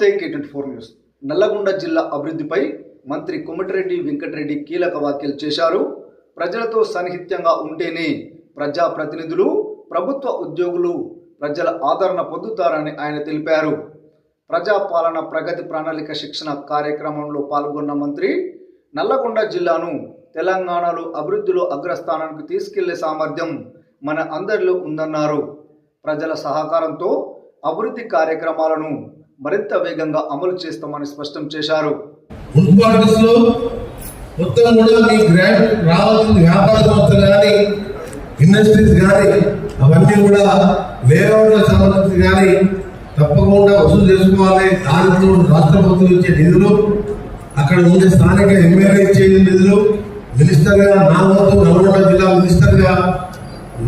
నమస్తే K24 news. Nalgonda జిల్లా అభివృద్ధిపై మంత్రి కోమటిరెడ్డి వెంకటరెడ్డి కీలక వ్యాఖ్యలు చేశారు. ప్రజలతో సన్నిహితంగా ఉంటేనే ప్రజాప్రతినిధులు, ప్రభుత్వ ఉద్యోగులు ప్రజల ఆదరణ పొందుతారని ఆయన తెలిపారు. ప్రజాపాలన ప్రగతి ప్రణాళిక శిక్షణ కార్యక్రమంలో పాల్గొన్న మంత్రి నల్లగొండ జిల్లాను తెలంగాణలో అభివృద్ధిలో అగ్రస్థానానికి తీసుకెళ్లే సామర్థ్యం మన అందరిలో ఉందన్నారు. ప్రజల సహకారంతో అభివృద్ధి కార్యక్రమాలను మరింత వేగంగా అమలు చేస్తామని స్పష్టం చేశారు. మున్సిపాలిటీస్లో మొత్తం కూడా మీ గ్రాంట్ రావాల్సిన వ్యాపార సంస్థలు కానీ, ఇండస్ట్రీస్ కానీ, అవన్నీ కూడా లేఅవుట్లకు సంబంధించి కానీ తప్పకుండా వసూలు చేసుకోవాలి. దానితో రాష్ట్ర ప్రభుత్వం ఇచ్చే నిధులు, అక్కడ ఉండే స్థానిక ఎమ్మెల్యే ఇచ్చే నిధులు, మినిస్టర్గా నా వంతు, నల్గొండ జిల్లా మినిస్టర్గా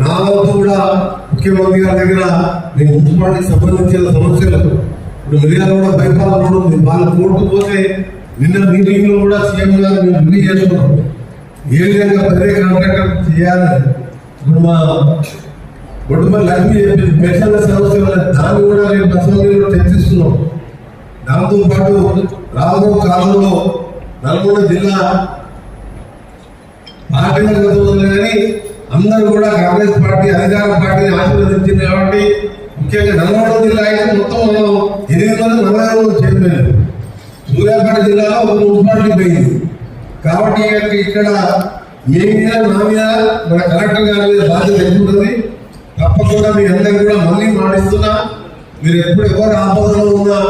నా వంతు కూడా ముఖ్యమంత్రి గారి దగ్గర మీ మున్సిపాలిటీకి సంబంధించిన సమస్యలు, ఇప్పుడు మిర్యాలగూడ బైపాస్ రోడ్డు ఉంది, వాళ్ళు కోర్టు పోతే నిన్న మీటింగ్ లో కూడా సీఎం గారు మేము రివ్యూ చేసుకున్నాం ఏ విధంగా ప్రత్యేక కాంట్రాక్టర్ చేయాలని. ఇప్పుడు మా గొడ్డుపల్లి లక్ష్మి పెన్షన్ల సమస్య దాన్ని కూడా రేపు అసెంబ్లీలో చర్చిస్తున్నాం. దాంతో పాటు రాబో కాలంలో నల్గొండ జిల్లా పార్టీలకు కానీ అందరూ కూడా కాంగ్రెస్ పార్టీ అధికార పార్టీని ఆశీర్వదించింది కాబట్టి ముఖ్యంగా నల్గొండ జిల్లా అయితే మొత్తం 840 చనిపోయారు. సూర్యాపేట జిల్లాలో ఒక మున్సిపాలిటీ పోయింది కాబట్టి ఇక్కడ మీ మీద నా మీద మన కలెక్టర్ గారి మీద బాధ్యత ఎక్కుంటుంది. తప్పకుండా మీ అందరికీ కూడా మళ్ళీ మాటిస్తున్నా, మీరు ఎప్పుడు ఎవరు ఆపదలో ఉన్నా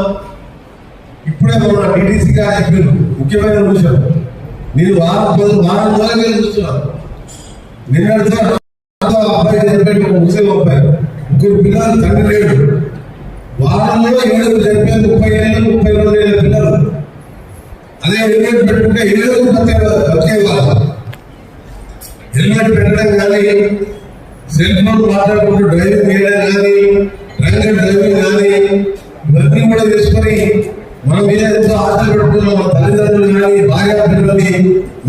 ఇప్పుడే మన DDC గారు చెప్పారు ముఖ్యమైన విషయం. నేను వారం రోజులకే చూస్తున్నాను. నిన్నటితో అబ్బాయి చనిపోయి ముస్లిం అబ్బాయి, ముగ్గురు పిల్లలు తండ్రి లేడు. వారంలో 7 చనిపోయి 30 ఏళ్ళు 32 ఏళ్ళ పిల్లలు. అదే హెల్మెట్ పెట్టుకుంటే ఇల్లు బతికేవాళ్ళు. హెల్మెట్ పెట్టడం కానీ, సెల్ ఫోన్ మాట్లాడుకుంటూ డ్రైవింగ్ చేయడం కానీ, డ్రంక్ డ్రైవింగ్ కానీ ఇవన్నీ కూడా చేసుకొని మనం మీద ఎంతో ఆశలు పెట్టుకున్నాం. మన తల్లిదండ్రులు కానీ, భార్య పిల్లల్ని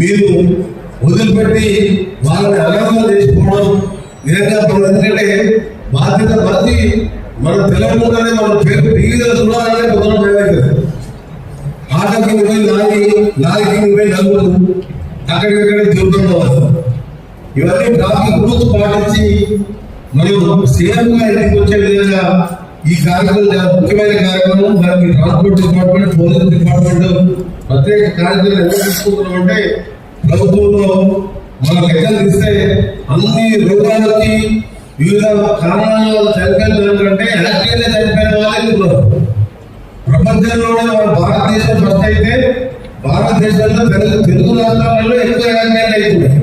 మీరు వదిలిపెట్టి వాళ్ళని అనాథం చేసుకోవడం నిజంగా మనం ఎందుకంటే బాధ్యత మరచి మనం తెలంగాణనే మన పేరు టీవీలో చూడాలంటే మొదలు భయమవుతుంది. ఆటకి పోయి లారీకి పోయి నలుగురు అక్కడికక్కడే తిరుగుతున్నాం. ఇవన్నీ ట్రాఫిక్ రూల్స్ పాటించి మనం సేఫ్గా ఇంటికి వచ్చే విధంగా ఈ కార్యక్రమం ముఖ్యమైన కార్యక్రమం. దానికి ట్రాన్స్పోర్ట్ డిపార్ట్మెంట్, పోలీస్ డిపార్ట్మెంట్ ప్రత్యేక కార్యక్రమం ఎలా తీసుకుంటున్నాం అంటే ప్రభుత్వంలో మన లెక్కలు తీస్తే అన్ని రోగాలకి వివిధ కారణాల చనిపోయిన దానికంటే యాక్టివ్గా చనిపోయిన వాళ్ళే ఉన్నారు. ప్రపంచంలోనే మన భారతదేశం ఫస్ట్ అయితే భారతదేశంలో తెలుగు రాష్ట్రాలలో ఎక్కువ యాక్సిడెంట్ అవుతున్నాయి.